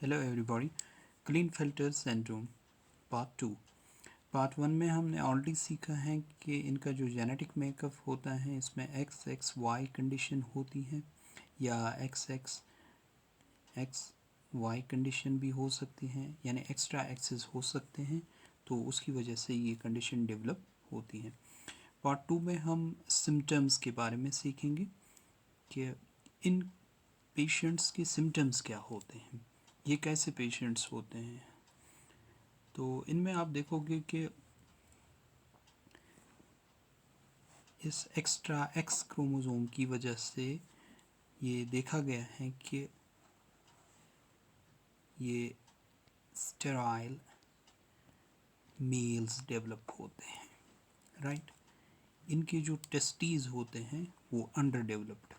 Hello everybody. Klinefelter syndrome part 2। Part 1 में हमने already सीखा है कि इनका जो जेनेटिक मेकअप होता है इसमें एक्स एक्स वाई कंडीशन होती है या X X X Y condition भी हो सकती हैं, यानी एक्स्ट्रा एक्सेस हो सकते हैं, तो उसकी वजह से ये कंडीशन डेवलप होती है। पार्ट 2 में हम सिम्टम्स के बारे में सीखेंगे कि इन पेशेंट्स के सिम्टम्स क्या होते हैं, ये कैसे पेशेंट्स होते हैं। तो इनमें आप देखोगे कि इस एक्स्ट्रा एक्स क्रोमोसोम की वजह से ये देखा गया है कि ये स्टेराइल मेल्स डेवलप होते हैं, राइट। इनके जो टेस्टीज होते हैं वो अंडर डेवलप्ड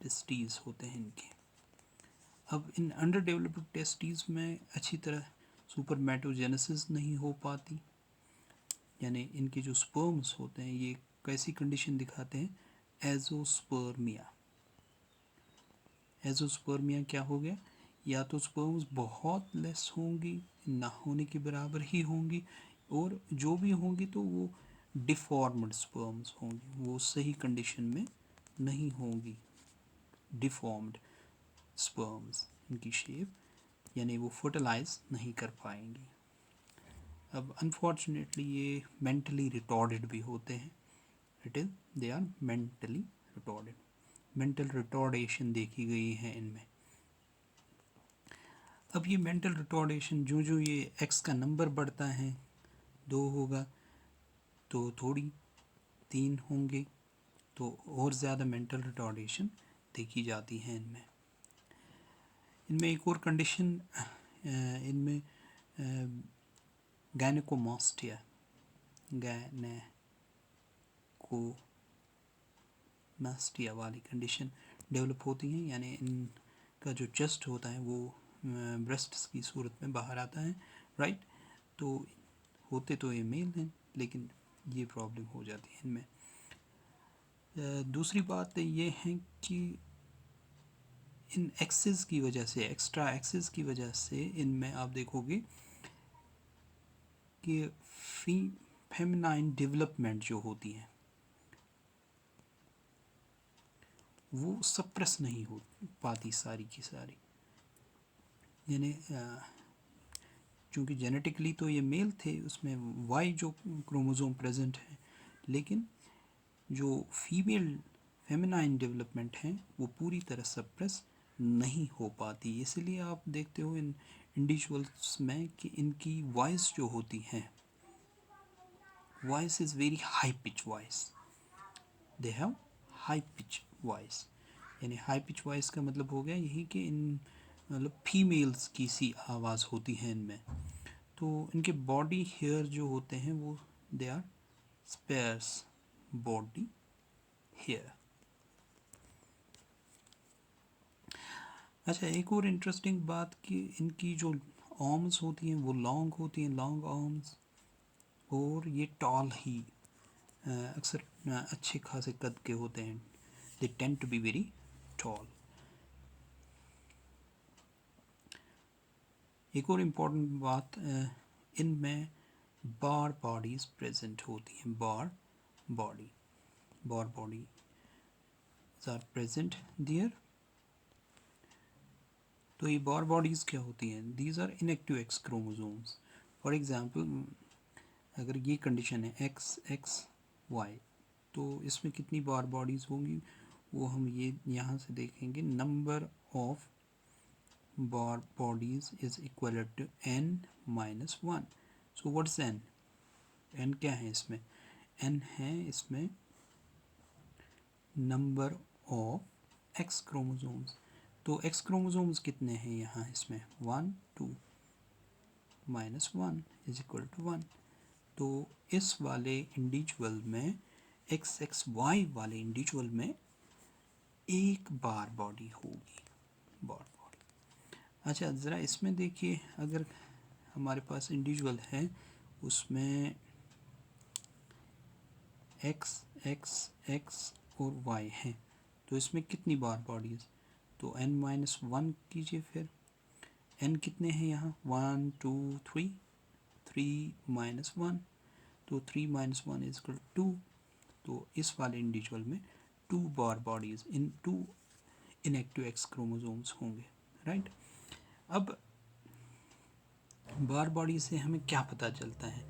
टेस्टीज होते हैं इनके। अब इन अंडर डेवलप्ड टेस्टीज में अच्छी तरह सुपरमेटोजेनेसिस नहीं हो पाती, यानी इनके जो स्पर्म्स होते हैं ये कैसी कंडीशन दिखाते हैं, एजोस्पर्मिया। एजोस्पर्मिया क्या हो गया, या तो स्पर्म्स बहुत लेस होंगी, ना होने के बराबर ही होंगी, और जो भी होंगी तो वो डिफॉर्म्ड स्पर्म्स होंगी, वो सही कंडीशन में नहीं होंगी, डिफॉर्म्ड स्पर्म्स इनकी शेप, यानी वो फर्टिलाइज नहीं कर पाएंगी। अब अनफॉर्चुनेटली ये मेंटली रिटॉर्डेड भी होते हैं, it is they are mentally retarded, mental retardation देखी गई है इनमें। अब ये मेंटल रिटॉर्डेशन जो जो ये एक्स का नंबर बढ़ता है, 2 होगा तो थोड़ी, 3 होंगे तो और ज़्यादा मेंटल रिटॉर्डेशन देखी जाती है इनमें। इनमें एक और कंडीशन, इनमें गायनेकोमास्टिया वाली कंडीशन डेवलप होती हैं, यानी इनका जो चेस्ट होता है वो ब्रेस्ट्स की सूरत में बाहर आता है, राइट। तो होते तो ये मेल हैं, लेकिन ये प्रॉब्लम हो जाती है इनमें। दूसरी बात ये है कि इन एक्सेस की वजह से, एक्स्ट्रा एक्सेस की वजह से इनमें आप देखोगे कि फेमिनाइन डेवलपमेंट जो होती है वो सप्रेस नहीं हो पाती सारी की सारी, यानी चूँकि जेनेटिकली तो ये मेल थे, उसमें वाई जो क्रोमोसोम प्रेजेंट है, लेकिन जो फीमेल फेमिनाइन डेवलपमेंट है वो पूरी तरह सप्रेस नहीं हो पाती। इसलिए आप देखते हो इन इंडिविजुअल्स में कि इनकी वॉइस जो होती है, voice is very high pitch voice, they have high pitch voice. यानी हाई पिच वॉइस का मतलब हो गया यही कि इन मतलब फीमेल्स की सी आवाज़ होती है इनमें। तो इनके बॉडी हेयर जो होते हैं वो they are sparse body hair. अच्छा, एक और इंटरेस्टिंग बात कि इनकी जो आर्म्स होती हैं वो लॉन्ग होती हैं, लॉन्ग आर्म्स, और ये टॉल ही अक्सर अच्छे खासे कद के होते हैं, they tend to be very tall. एक और इम्पॉर्टेंट बात, इनमें बार बॉडीज प्रेजेंट होती हैं, Barr body are present there. तो ये बार बॉडीज़ क्या होती हैं, these are inactive X chromosomes. For example अगर ये कंडीशन है एक्स एक्स वाई, तो इसमें कितनी बार बॉडीज़ होंगी वो हम ये यहाँ से देखेंगे, number of Barr bodies is equal to n-1। So what's n, n क्या है इसमें, n है इसमें नंबर ऑफ एक्स क्रोमोसोम्स। तो एक्स क्रोमोसोम्स कितने हैं यहाँ इसमें, 1 2 -1 इज इक्वल टू 1। तो इस वाले इंडिविजुअल में, एक्स एक्स वाई वाले इंडिविजुअल में एक बार बॉडी होगी, बार बॉडी। अच्छा, ज़रा इसमें देखिए, अगर हमारे पास इंडिविजुअल है उसमें एक्स एक्स एक्स और y हैं, तो इसमें कितनी बार बॉडीज़, तो n-1 कीजिए। फिर n कितने हैं यहाँ, 1 2 3, 3-1, तो 3-1 इज इक्वल 2, तो इस वाले इंडिविजुअल में 2 Barr bodies in 2 inactive X chromosomes होंगे, राइट। अब बार बॉडी से हमें क्या पता चलता है,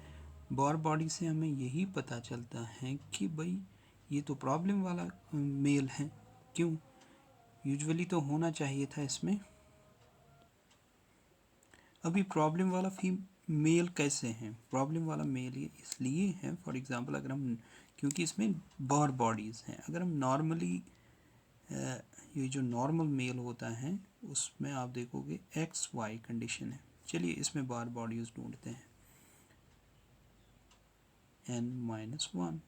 बार बॉडी से हमें यही पता चलता है कि भाई ये तो प्रॉब्लम वाला मेल है। क्यों, यूजुअली तो होना चाहिए था इसमें, अभी प्रॉब्लम वाला मेल कैसे हैं, प्रॉब्लम वाला मेल ये इसलिए है, फॉर एग्जांपल अगर हम, क्योंकि इसमें बार बॉडीज़ हैं, अगर हम नॉर्मली ये जो नॉर्मल मेल होता है उसमें आप देखोगे एक्स वाई कंडीशन है। चलिए इसमें बार बॉडीज़ ढूंढते हैं, n-1,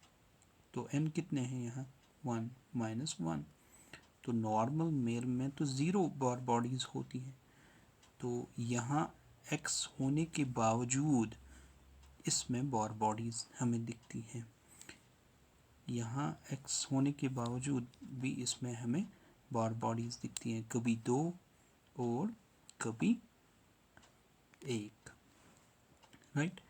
तो n कितने हैं यहाँ, 1-1, तो नॉर्मल मेल में तो ज़ीरो बार बॉडीज़ होती हैं, तो यहाँ x होने के बावजूद इसमें बार बॉडीज़ हमें दिखती हैं, यहाँ x होने के बावजूद भी इसमें हमें बार बॉडीज़ दिखती हैं, कभी 2 और कभी 1, राइट।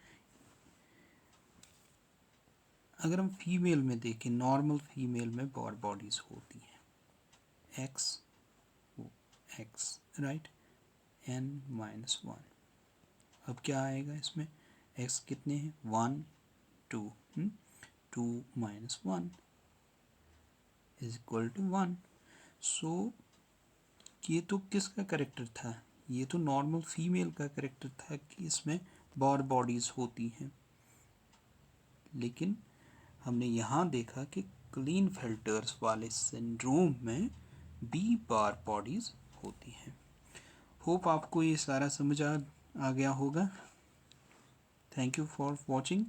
अगर हम फीमेल में देखें, नॉर्मल फीमेल में बार बॉडीज़ होती हैं x, राइट, n-1। अब क्या आएगा इसमें, x कितने हैं, 1 2, 2-1 इज इक्वल टू 1। सो ये तो किसका करेक्टर था, ये तो नॉर्मल फीमेल का करेक्टर था कि इसमें बार बॉडीज़ होती हैं, लेकिन हमने यहाँ देखा कि क्लीनफेल्टर्स वाले सिंड्रोम में बी बार बॉडीज़ होती हैं। होप आपको ये सारा समझ आ गया होगा। Thank you for watching.